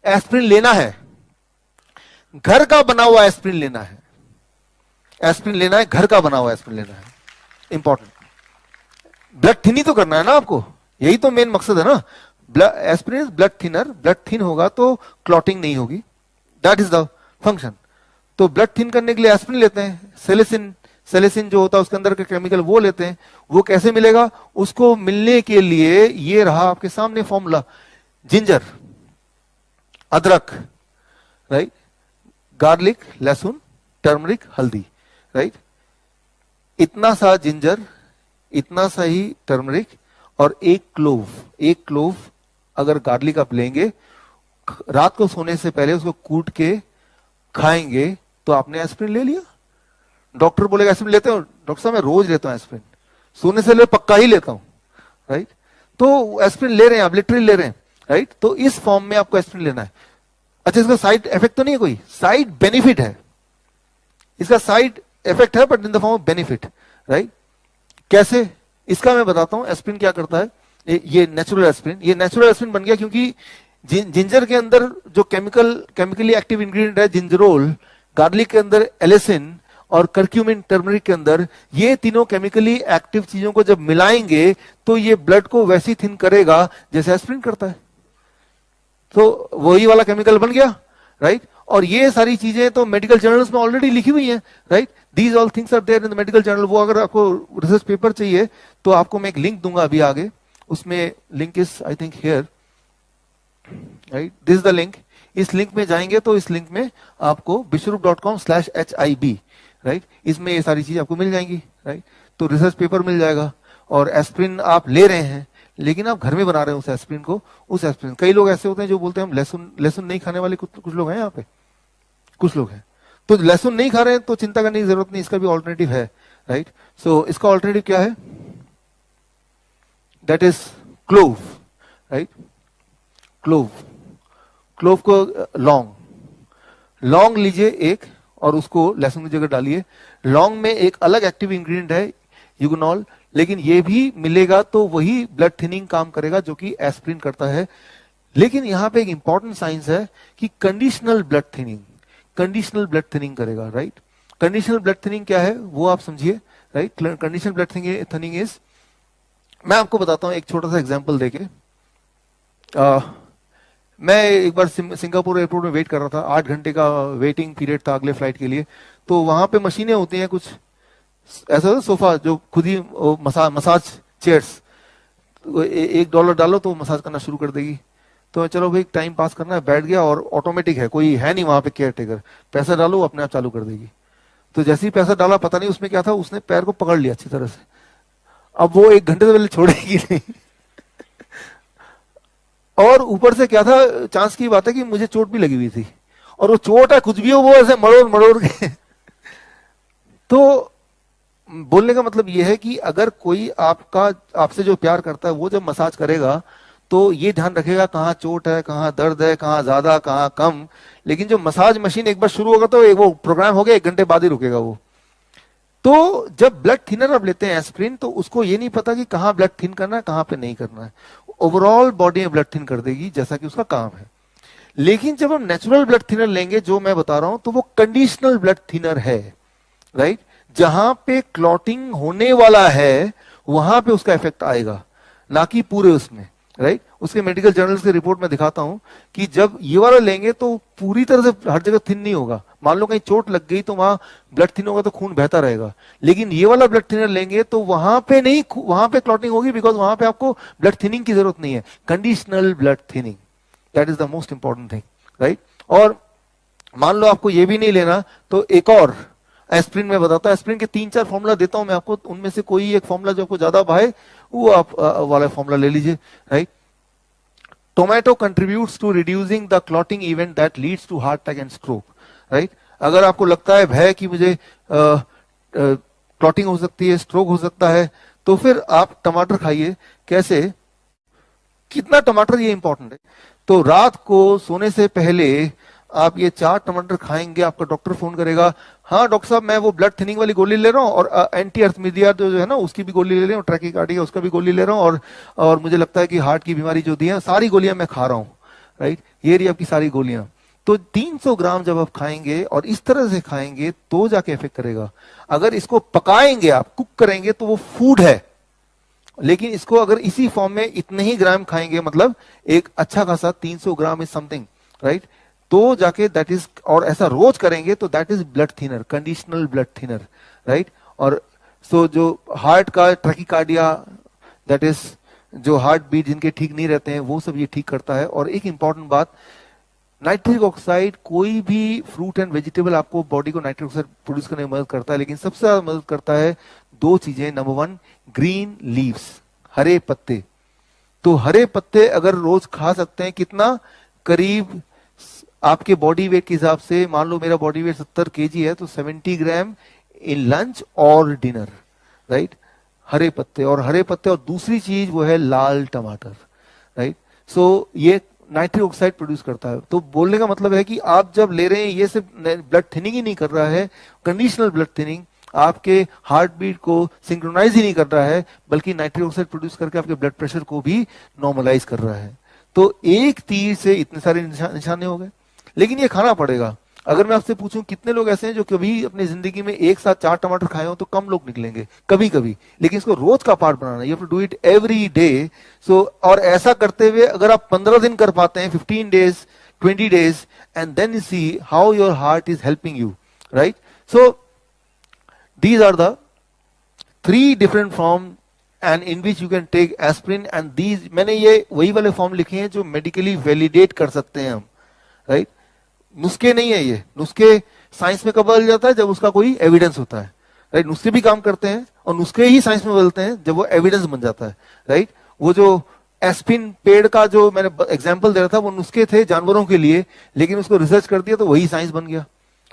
Aspirin लेना है, घर का बना हुआ एस्प्रिन लेना है, एस्प्रिन लेना है, घर का बना हुआ एस्प्रिन लेना है, इंपॉर्टेंट। ब्लड थिन ही तो करना है ना आपको, यही तो मेन मकसद है ना। Aspirin is blood thinner, blood thin होगा तो क्लॉटिंग नहीं होगी, दैट इज द फंक्शन। तो ब्लड थिन करने के लिए एस्प्रिन लेते हैं, सेलेसिन, सेलेसिन जो होता है उसके अंदर का केमिकल वो लेते हैं। वो कैसे मिलेगा, उसको मिलने के लिए ये रहा आपके सामने फॉर्मूला, जिंजर, अदरक, राइट, गार्लिक, लहसुन, टर्मरिक, हल्दी, राइट। इतना सा जिंजर, इतना सा ही टर्मरिक और एक क्लोव अगर गार्लिक आप लेंगे, रात को सोने से पहले उसको कूट के खाएंगे तो आपने एस्प्रिन ले लिया। डॉक्टर बोलेगा एस्प्रिन लेते हो, डॉक्टर साहब मैं रोज लेता हूं एस्प्रिन, सोने से ले पक्का ही लेता हूं, राइट। तो एस्प्रिन ले रहे हैं आप, लिटरली ले रहे हैं, राइट। तो इस फॉर्म में आपको एस्प्रिन लेना है। अच्छा, इसका साइड इफेक्ट तो नहीं है, कोई साइड बेनिफिट है, इसका साइड इफेक्ट है but in the form of benefit, right. कैसे, इसका मैं बताता हूं। एस्प्रिन क्या करता है, ये नेचुरल एस्प्रिन, ये नेचुरल एस्प्रिन बन गया क्योंकि जिंजर के अंदर जो केमिकली एक्टिव इंग्रेडिएंट है जिंजरोल, गार्लिक के अंदर एलिसिन और करक्यूमिन टर्मरिक के अंदर, ये तीनों केमिकली एक्टिव चीजों को जब मिलाएंगे तो ये ब्लड को वैसी थिन करेगा जैसे एस्प्रिन करता है। तो वही वाला केमिकल बन गया, राइट। और ये सारी चीजें तो मेडिकल जर्नल्स में ऑलरेडी लिखी हुई हैं, right. These all things are there in the medical journal. वो अगर आपको रिसर्च पेपर चाहिए तो आपको मैं एक लिंक दूंगा अभी आगे, उसमें link is I think here, right, this is the link. इस लिंक में जाएंगे तो इस लिंक में आपको bishrup.com/HIB, राइट, इसमें ये सारी चीजें आपको मिल जाएंगी, राइट। तो रिसर्च पेपर मिल जाएगा। और एस्प्रिन आप ले रहे हैं लेकिन आप घर में बना रहे हैं उस एस्प्रिन को, उस एस्प्रिन। कई लोग ऐसे होते हैं जो बोलते हैं हम लहसुन नहीं खाने वाले, कुछ लोग हैं यहाँ पे, कुछ लोग हैं। तो लहसुन नहीं खा रहे हैं तो चिंता करने की जरूरत नहीं, इसका भी ऑल्टरनेटिव है, राइट। सो इसका ऑल्टरनेटिव क्या है, that is clove, right. Clove को लौंग लीजिए एक और उसको लहसुन की जगह डालिए। लौंग में एक अलग एक्टिव इंग्रेडिएंट है यूगोनॉल, लेकिन ये भी मिलेगा तो वही ब्लड थिनिंग काम करेगा जो कि एस्प्रिन करता है। लेकिन यहां पे एक इंपॉर्टेंट साइंस है कि कंडीशनल ब्लड थिनिंग करेगा, राइट। कंडीशनल ब्लड थिनिंग क्या है वो आप समझिए, right. Conditional blood thinning is, मैं आपको बताता हूं एक छोटा सा एग्जांपल देके। मैं एक बार सिंगापुर एयरपोर्ट में वेट कर रहा था, 8 घंटे का वेटिंग पीरियड था अगले फ्लाइट के लिए। तो वहां पे मशीनें होती हैं कुछ ऐसा, सोफा जो खुद ही मसाज चेयर्स, $1 डालो तो मसाज करना शुरू कर देगी। तो चलो भाई टाइम पास करना है, बैठ गया और ऑटोमेटिक है, कोई है नहीं वहां पे केयर टेकर, पैसा डालो अपने आप चालू कर देगी। तो जैसे ही पैसा डाला, पता नहीं उसमें क्या था, उसने पैर को पकड़ लिया अच्छी तरह से। अब वो 1 घंटे से पहले छोड़ेगी नहीं। और ऊपर से क्या था, चांस की बात है कि मुझे चोट भी लगी हुई थी, और वो चोट है कुछ भी हो, वो ऐसे मरोड़ के। तो बोलने का मतलब यह है कि अगर कोई आपसे जो प्यार करता है वो जब मसाज करेगा तो ये ध्यान रखेगा कहाँ चोट है, कहाँ दर्द है, कहाँ ज्यादा कहाँ कम। लेकिन जो मसाज मशीन एक बार शुरू होगा तो वो प्रोग्राम हो गया, 1 घंटे बाद ही रुकेगा वो। तो जब ब्लड थिनर आप लेते हैं एस्प्रिन, तो उसको ये नहीं पता कि कहाँ ब्लड थिन करना है, कहाँ पे नहीं करना है। ओवरऑल बॉडी में ब्लड थिन कर देगी जैसा कि उसका काम है। लेकिन जब हम नेचुरल ब्लड थिनर लेंगे, जो मैं बता रहा हूं, तो वो कंडीशनल ब्लड थिनर है, राइट। जहां पे क्लॉटिंग होने वाला है वहां पे उसका इफेक्ट आएगा, ना कि पूरे उसमें, राइट। उसके मेडिकल जर्नल्स की रिपोर्ट में दिखाता हूं कि जब ये वाला लेंगे तो पूरी तरह से हर जगह थिन नहीं होगा। मान लो कहीं चोट लग गई तो वहां ब्लड थिन होगा तो खून बहता रहेगा। लेकिन ये वाला ब्लड थिनर लेंगे तो वहां पे नहीं, वहां पे क्लॉटिंग होगी, बिकॉज वहां पे आपको ब्लड थिनिंग की जरूरत नहीं है। Conditional blood thinning, that is the most important thing, right. और मान लो आपको ये भी नहीं लेना तो एक और एस्प्रिन में बताता हूं। एस्प्रिन के 3-4 फॉर्मूला देता हूं मैं आपको, उनमें से कोई एक फॉर्मूला जो आपको ज्यादा भाए वो आप वाला फॉर्मूला ले लीजिए, right. Tomato contributes to reducing the clotting event that leads to heart attack and stroke, right. अगर आपको लगता है भय कि मुझे क्लॉटिंग हो सकती है, स्ट्रोक हो सकता है, तो फिर आप टमाटर खाइए। कैसे, कितना टमाटर, ये इंपॉर्टेंट है। तो रात को सोने से पहले आप ये 4 टमाटर खाएंगे, आपका डॉक्टर फोन करेगा, हाँ डॉक्टर साहब मैं वो ब्लड थिनिंग वाली गोली ले रहा हूँ और एंटी अर्थमिदिया जो है ना उसकी भी गोली ले रहा हूँ, ट्रैकीकार्डिया उसका भी गोली ले रहा हूँ, और मुझे लगता है कि हार्ट की बीमारी जो दी है सारी गोलियां मैं खा रहा हूँ, राइट, ये रही आपकी सारी गोलियां। तो 300 ग्राम जब आप खाएंगे और इस तरह से खाएंगे तो जाके इफेक्ट करेगा। अगर इसको पकाएंगे आप, कुक करेंगे, तो वो फूड है, लेकिन इसको अगर इसी फॉर्म में इतने ही ग्राम खाएंगे, मतलब एक अच्छा खासा 300 ग्राम इज समथिंग, राइट, तो जाके दैट इज, और ऐसा रोज करेंगे तो that is blood thinner, conditional blood thinner, right. और सो जो हार्ट का ट्रैकिकार्डिया, दैट इज जो हार्ट बीट जिनके ठीक नहीं रहते हैं, वो सब ये ठीक करता है। और एक इंपॉर्टेंट बात, नाइट्रिक ऑक्साइड, कोई भी फ्रूट एंड वेजिटेबल आपको बॉडी को नाइट्रिक ऑक्साइड प्रोड्यूस करने में मदद करता है, लेकिन सबसे ज्यादा मदद करता है दो चीजें। नंबर वन, ग्रीन लीव्स, हरे पत्ते। तो हरे पत्ते अगर रोज खा सकते हैं, कितना, करीब आपके बॉडी वेट के हिसाब से, मान लो मेरा बॉडी वेट 70 केजी है, तो 70 ग्राम इन लंच और डिनर, राइट, हरे पत्ते। और हरे पत्ते, और दूसरी चीज वो है लाल टमाटर, राइट। सो ये नाइट्रिक ऑक्साइड प्रोड्यूस करता है। तो बोलने का मतलब है कि आप जब ले रहे हैं, ये सिर्फ ब्लड थिनिंग ही नहीं कर रहा है, कंडीशनल ब्लड थिनिंग, आपके हार्ट बीट को सिंक्रोनाइज ही नहीं कर रहा है, बल्कि नाइट्रिक ऑक्साइड प्रोड्यूस करके आपके ब्लड प्रेशर को भी नॉर्मलाइज कर रहा है। तो एक तीर से इतने सारे निशाने हो गए। लेकिन ये खाना पड़ेगा। अगर मैं आपसे पूछूं कितने लोग ऐसे हैं जो कभी अपनी जिंदगी में एक साथ 4 टमाटर खाए हो, तो कम लोग निकलेंगे, कभी कभी। लेकिन इसको रोज का पार्ट बनाना, you have to do it every day. So, और ऐसा करते हुए अगर आप 15 दिन कर पाते हैं, 15 days, 20 days, and then you see how your heart is helping you, right. So these are the 3 different form and in which you can take aspirin, and these, मैंने ये वही वाले फॉर्म लिखे हैं जो मेडिकली वैलिडेट कर सकते हैं हम, राइट। नुस्खे नहीं है ये, नुस्खे साइंस में कब बदल जाता है, जब उसका कोई एविडेंस होता है, राइट। नुस्खे भी काम करते हैं, और नुस्खे ही साइंस में बदलते हैं जब वो एविडेंस बन जाता है, राइट। वो जो एस्पिन पेड़ का जो मैंने एग्जाम्पल दे रहा था, वो नुस्खे थे जानवरों के लिए, लेकिन उसको रिसर्च कर दिया तो वही साइंस बन गया,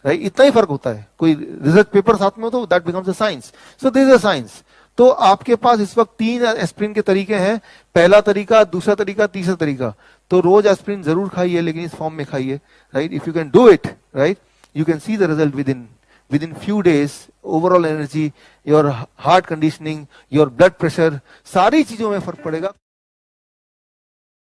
राइट। इतना ही फर्क होता है। कोई रिसर्च पेपर साथ में हो तो that becomes a science. So this is a science. तो आपके पास इस वक्त 3 एस्पिरिन के तरीके हैं। पहला तरीका, दूसरा तरीका, तीसरा तरीका। तो रोज एस्पिरिन जरूर खाइए, लेकिन इस फॉर्म में खाइए, right. If you can do it, right, you can see the result with in few days. Overall energy, your heart conditioning, your blood pressure, सारी चीजों में फर्क पड़ेगा।